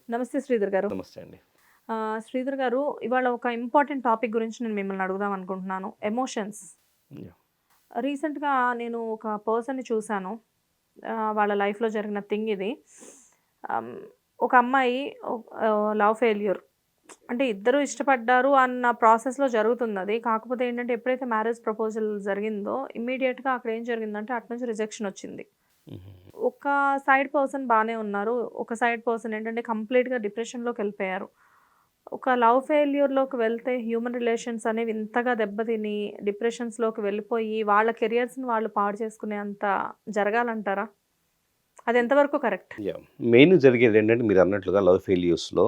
నమస్తే శ్రీధర్ గారు. నమస్తే అండి. శ్రీధర్ గారు, ఇవాళ ఒక ఇంపార్టెంట్ టాపిక్ గురించి నేను మిమ్మల్ని అడుగుదాం అనుకుంటున్నాను. ఎమోషన్స్. యాహ్! రీసెంట్‌గా నేను ఒక పర్సన్‌ని చూసాను. వాళ్ళ లైఫ్‌లో జరిగిన థింగ్ ఇది. ఆహ్, ఒక అమ్మాయి లవ్ ఫెయిల్యూర్. అంటే ఇద్దరు ఇష్టపడ్డారు అన్న ప్రాసెస్‌లో జరుగుతుందది. కాకపోతే ఏంటంటే ఎప్పుడైతే మ్యారేజ్ ప్రపోజల్ జరిగిందో ఇమ్మీడియేట్‌గా అక్కడ ఏం జరిగిందంటే అటు నుంచి రిజెక్షన్ వచ్చింది. హుహు. ఒక సైడ్ పర్సన్ బానే ఉన్నారు. ఒక సైడ్ పర్సన్ ఏంటంటే కంప్లీట్‌గా డిప్రెషన్‌లోకెళ్ళిపోయారు. ఒక లవ్ ఫెయిల్యూర్‌లోకి వెళ్తే హ్యూమన్ రిలేషన్స్ అనేవి ఇంతగా దెబ్బతిని డిప్రెషన్స్‌లోకి వెళ్ళిపోయి వాళ్ళ కెరియర్స్‌ని వాళ్ళు పాడు చేసుకునే అంత జరగాలంటారా? అది ఎంతవరకు కరెక్ట్? యాహ్! మెయిన్ జరిగేదేంటంటే మీరన్నట్లుగా లవ్ ఫెయిల్యూర్స్‌లో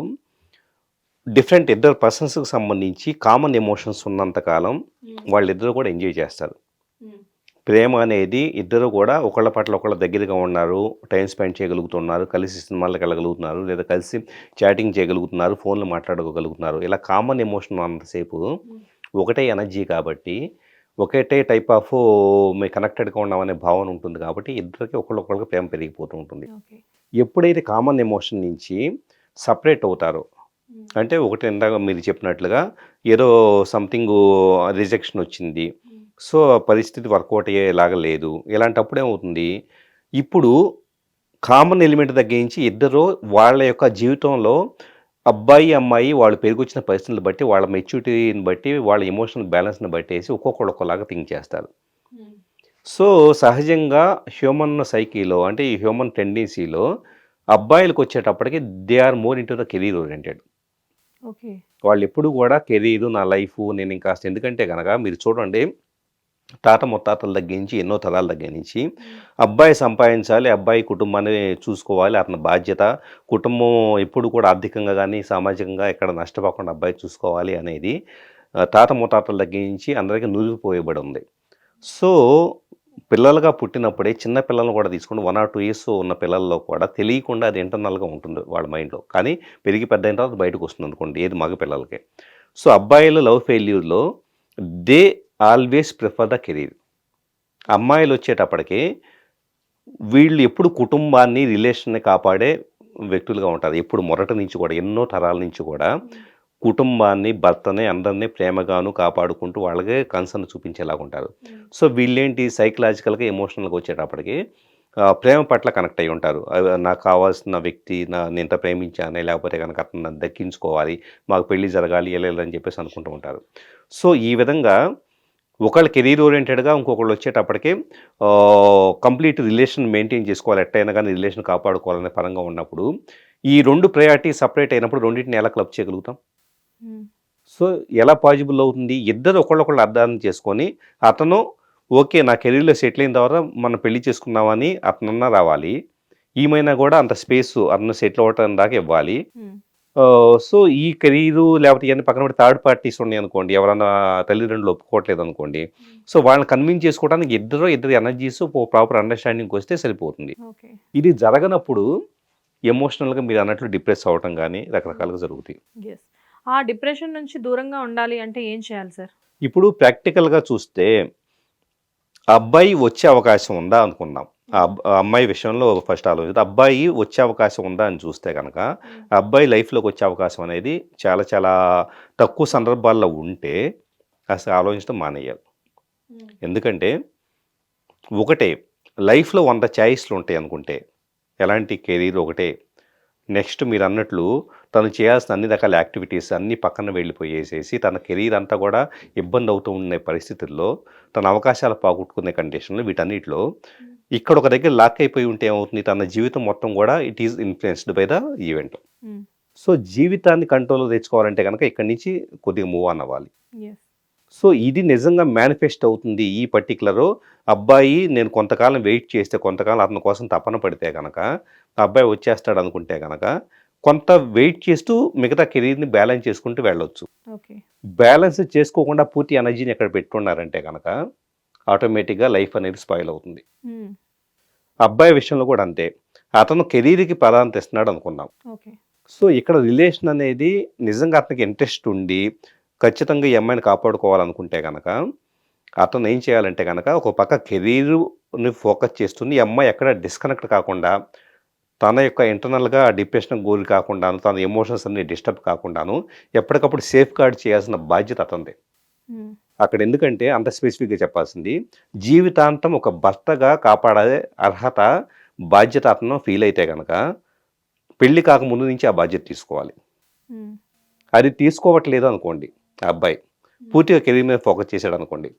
డిఫరెంట్ ఇద్దరు పర్సన్స్‌కి సంబంధించి కామన్ ఎమోషన్స్ ఉన్నంత కాలం హ్మ్. వాళ్ళిద్దరూ కూడా ఎంజాయ్ చేస్తారు. హ్మ్. ప్రేమ అనేది ఇద్దరు కూడా ఒకళ్ళ పట్ల ఒకళ్ళు దగ్గరగా ఉన్నారు, టైమ్ స్పెండ్ చేయగలుగుతున్నారు, కలిసి సినిమాలకెళ్ళగలుగుతున్నారు, లేదా కలిసి చాటింగ్ చేయగలుగుతున్నారు, ఫోన్‌లో మాట్లాడుకోగలుగుతున్నారు. ఇలా కామన్ ఎమోషన్ ఉన్నంతసేపు హ్మ్. ఒకటే ఎనర్జీ కాబట్టి, ఒకటే టైప్ ఆఫ్ మేము కనెక్టెడ్‌గా ఉన్నామనే భావన ఉంటుంది కాబట్టి ఇద్దరికి ఒకళ్ళకొకళ్ళకి ప్రేమ పెరిగిపోతూ ఉంటుంది. ఓకే. ఎప్పుడైతే కామన్ ఎమోషన్ నుంచి సెపరేట్ అవుతారో, హ్మ్. అంటే ఒకటి ఇందాక మీరు చెప్పినట్లుగా ఏదో సంథింగు రిజెక్షన్ వచ్చింది. హ్మ్. సో, పరిస్థితి వర్కౌట్ అయ్యేలాగా లేదు. ఇలాంటప్పుడు ఏమవుతుంది, ఇప్పుడు కామన్ ఎలిమెంట్ తగ్గించి ఇద్దరు వాళ్ళ యొక్క జీవితంలో అబ్బాయి, అమ్మాయి వాళ్ళు పెరిగొచ్చిన పరిస్థితులను బట్టి, వాళ్ళ మెచ్యూరిటీని బట్టి, వాళ్ళ ఎమోషనల్ బ్యాలెన్స్‌ని బట్టేసి ఒక్కొక్కళ్ళు ఒక్కోలాగా థింక్ చేస్తారు. హ్మ్. సో, సహజంగా హ్యూమన్ సైకీలో అంటే ఈ హ్యూమన్ టెండెన్సీలో అబ్బాయిలకొచ్చేటప్పటికి they are more into the career oriented. Okay. వాళ్ళెప్పుడు గూడా కెరీరు, నా లైఫు నేను ఇంకాస్త ఎందుకంటే గనక మీరు చూడండి తాత ముత్తాతల దగ్గర నుంచి ఎన్నో తరాల దగ్గర నుంచి హ్మ్. అబ్బాయి సంపాదించాలి, అబ్బాయి కుటుంబాన్ని చూసుకోవాలి, అతని బాధ్యత, కుటుంబం ఎప్పుడు కూడా ఆర్థికంగా కానీ సామాజికంగా ఎక్కడ నష్టపోకుండా అబ్బాయి చూసుకోవాలి అనేది తాత ముత్తాతల దగ్గర నుంచి అందరికీ నూరిపోయబడి ఉంది. సో పిల్లలుగా పుట్టినప్పుడే చిన్న పిల్లలను కూడా తీసుకుని 1 or 2 ఇయర్స్ ఉన్న పిల్లల్లో కూడా తెలియకుండా అది ఇంటర్నల్గా ఉంటుంది వాళ్ళ మైండ్లో, కానీ పెరిగి పెద్ద అయిన తర్వాత బయటకు వస్తుంది అనుకోండి, ఏది మగ పిల్లలకి. సో అబ్బాయిలు లవ్ ఫెయిల్యూర్లో they always prefer the career. అమ్మాయిలు వచ్చేటప్పటికి వీళ్ళు ఎప్పుడు కుటుంబాన్ని, రిలేషన్‌ని కాపాడే వ్యక్తులుగా ఉంటారు. ఎప్పుడు మొదటి నుంచి కూడా ఎన్నో తరాల నుంచి కూడా హ్మ్. కుటుంబాన్ని, భర్తని అందరిని ప్రేమగాను కాపాడుకుంటూ వాళ్ళకే కన్సర్న్ చూపించేలాగా ఉంటారు. హ్మ్. సో వీళ్ళేంటి సైకలాజికల్‌గా, ఎమోషనల్‌గా వచ్చేటప్పటికి ప్రేమ పట్ల కనెక్ట్ అయ్యి ఉంటారు. నాకు కావాల్సిన వ్యక్తి నేను ఇంత ప్రేమించానే, లేకపోతే గనక అతను నన్ను దక్కించుకోవాలి, మాకు పెళ్లి జరగాలి ఇలా ఇలా అని చెప్పేసి అనుకుంటూ ఉంటారు. సో ఈ విధంగా ఒకళ్ళు కెరీర్ ఓరియెంటెడ్‌గా, ఇంకొకళ్ళు వచ్చేటప్పటికి కంప్లీట్ రిలేషన్ మెయింటైన్ చేసుకోవాలి. ఎట్టయినా గానీ రిలేషన్ కాపాడుకోవాలనే పరంగా ఉన్నప్పుడు, ఈ 2 ప్రయారిటీ సెపరేట్ అయినప్పుడు రెండిటిని ఎలా క్లబ్ చేయగలుగుతాం? హ్మ్. సో, ఎలా పాజిబుల్ అవుతుంది? ఇద్దరు ఒకళ్ళొకళ్ళు అర్థం చేసుకొని, అతను ఓకే. నా కెరీర్‌లో సెటిల్ అయిన తర్వాత మనం పెళ్లి చేసుకుందామని అతనన్నా రావాలి. ఈమైనా గూడా అంత స్పేసు అతను సెటిల్ అవ్వటం దాకా ఇవ్వాలి. హ్మ్. సో, ఈ కెరీరు లేకపోతే ఇయన్నీ పక్కన పెడితే థర్డ్ పార్టీస్ ఉన్నాయనుకోండి, ఎవరన్నా తల్లిదండ్రులు ఒప్పుకోవట్లేదనుకోండి, హ్మ్. సో, వాళ్ళని కన్విన్స్ చేసుకోవడానికి ఇద్దరి ఎనర్జీస్ ప్రాపర్ అండర్‌స్టాండింగ్‌కొస్తే సరిపోతుంది. ఓకే. ఇది జరగనప్పుడు ఎమోషనల్‌గా మీరన్నట్లు డిప్రెస్ అవ్వటం గానీ, హ్మ్. రకరకాలుగా జరుగుతాయి. యెస్. ఆ డిప్రెషన్ నుంచి దూరంగా ఉండాలి అంటే ఏం చేయాలి సార్? ఇప్పుడు ప్రాక్టికల్‌గా చూస్తే, ఆ అబ్బాయి వచ్చే అవకాశం ఉందా అనుకుందాం. హ్మ్. ఆ అమ్మాయి విషయంలో ఫస్ట్ ఆలోచిద్దాం. అబ్బాయి వచ్చే అవకాశం ఉందా అని చూస్తే గనక, హ్మ్. ఆ అబ్బాయి లైఫ్‌లోకి వచ్చే అవకాశం అనేది చాలా చాలా తక్కువ సందర్భాల్లో ఉంటే, అసలు ఆలోచించడం మానేయాలి. హ్మ్. ఎందుకంటే, ఒకటే లైఫ్‌లో 100 చాయిస్‌లు ఉంటాయి అనుకుంటే, ఎలాంటి కెరీర్ ఒకటే. నెక్స్ట్ మీరన్నట్లు తను చేయాల్సిన అన్ని రకాల యాక్టివిటీస్ అన్నీ పక్కన వెళ్ళిపోయేసేసి, తన కెరీర్ అంతా కూడా ఇబ్బందవుతూ ఉండే పరిస్థితుల్లో, తన అవకాశాలు పోగొట్టుకునే కండిషన్‌లో వీటన్నిటిలో, హ్మ్. ఇక్కడ ఒక దగ్గర లాక్ అయిపోయి ఉంటే ఏమవుతుంది, తన జీవితం మొత్తం కూడా it is influenced by the event. హ్మ్. సో, జీవితాన్ని కంట్రోల్‌లో తెచ్చుకోవాలంటే గనక ఇక్కడి నుంచి కొద్దిగా మూవ్ ఆన్ అవ్వాలి. యెస్. సో, ఇది నిజంగా మేనిఫెస్ట్ అవుతుంది. ఈ పర్టిక్యులరు అబ్బాయి నేను కొంతకాలం వెయిట్ చేస్తే, కొంతకాలం అతని కోసం తపన పడితే గనక, ఆ అబ్బాయి వచ్చేస్తాడనుకుంటే గనక, కొంత వెయిట్ చేస్తూ మిగతా కెరీర్‌ని బ్యాలెన్స్ చేసుకుంటూ వెళ్ళొచ్చు. ఓకే. బ్యాలెన్స్ చేసుకోకుండా పూర్తి ఎనర్జీని ఎక్కడ పెట్టుకున్నారంటే గనక, ఆటోమేటిక్‌గా లైఫ్ అనేది స్పాయిల్ అవుతుంది. హ్మ్. అబ్బాయి విషయంలో కూడా అంతే. అతను కెరీర్‌కి ప్రాధాన్యత ఇస్తున్నాడు అనుకుందాం. ఓకే. సో, ఇక్కడ రిలేషన్ అనేది నిజంగా అతనికి ఇంట్రెస్ట్ ఉండి, ఖచ్చితంగా ఈ అమ్మాయిని కాపాడుకోవాలనుకుంటే గనక, అతను ఏం చేయాలంటే గనక, ఒక పక్క కెరీరుని ఫోకస్ చేస్తుంది. ఈ అమ్మాయి ఎక్కడ డిస్కనెక్ట్ కాకుండా, తన యొక్క ఇంటర్నల్గా డిప్రెషన్ గురి కాకుండాను, తన ఎమోషన్స్ అన్ని డిస్టర్బ్ కాకుండాను ఎప్పటికప్పుడు సేఫ్ గార్డ్ చేయాల్సిన బాధ్యత అతనిది. ఉమ్, అక్కడ ఎందుకంటే అంత స్పెసిఫిక్గా చెప్పాల్సింది, జీవితాంతం ఒక భర్తగా కాపాడే అర్హత, బాధ్యత అతను ఫీల్ అయితే కనుక పెళ్లి కాకముందు నుంచి ఆ బాధ్యత తీసుకోవాలి. ఉమ్, అది తీసుకోవట్లేదు అనుకోండి, ఆ అబ్బాయి పూర్తిగా కెరీర్ మీద ఫోకస్ చేశాడు అనుకోండి,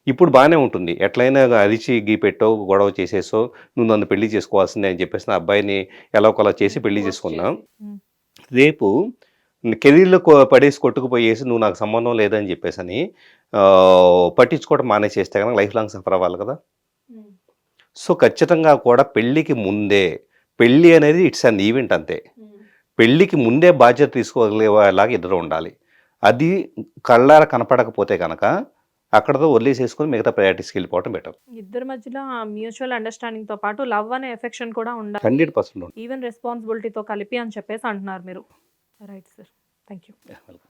ఇప్పుడు బాగానే ఉంటుంది. ఎట్లయినా అరిచి గీపెట్టో గొడవ చేసేసో నువ్వు నన్ను పెళ్లి చేసుకోవాల్సిందే అని చెప్పేసి నా అబ్బాయిని ఎలా ఒకలా చేసి పెళ్లి force చేసుకున్నా, చేసి, ఉమ్, రేపు కెరీర్లో పడేసి కొట్టుకుపోయేసి నువ్వు నాకు సంబంధం లేదని చెప్పేసి అని పట్టించుకోవడం మానేసేస్తే కనుక లైఫ్ లాంగ్ సఫర్ అవ్వాలి కదా. ఉమ్, సో ఖచ్చితంగా కూడా పెళ్ళికి ముందే, పెళ్ళి అనేది ఇట్స్ అన్ ఈవెంట్ అంతే. ఉమ్. పెళ్ళికి ముందే బాధ్యత తీసుకోగలిగేలాగా ఇద్దరు ఉండాలి. అది కళ్ళారా కనపడకపోతే కనుక అక్కడతో వదిలేసేసుకొని మిగతా ప్రయారిటీస్కి వెళ్ళిపోవడం బెటర్. ఇద్దరి మధ్యలో మ్యూచువల్ అండర్స్టాండింగ్ తో పాటు లవ్ అనే ఎఫెక్షన్ కూడా ఉండాలి, 100% ఈవెన్ రెస్పాన్సిబిలిటీతో కలిపి అని చెప్పేసి అంటున్నారు మీరు. Right sir, thank you. Welcome.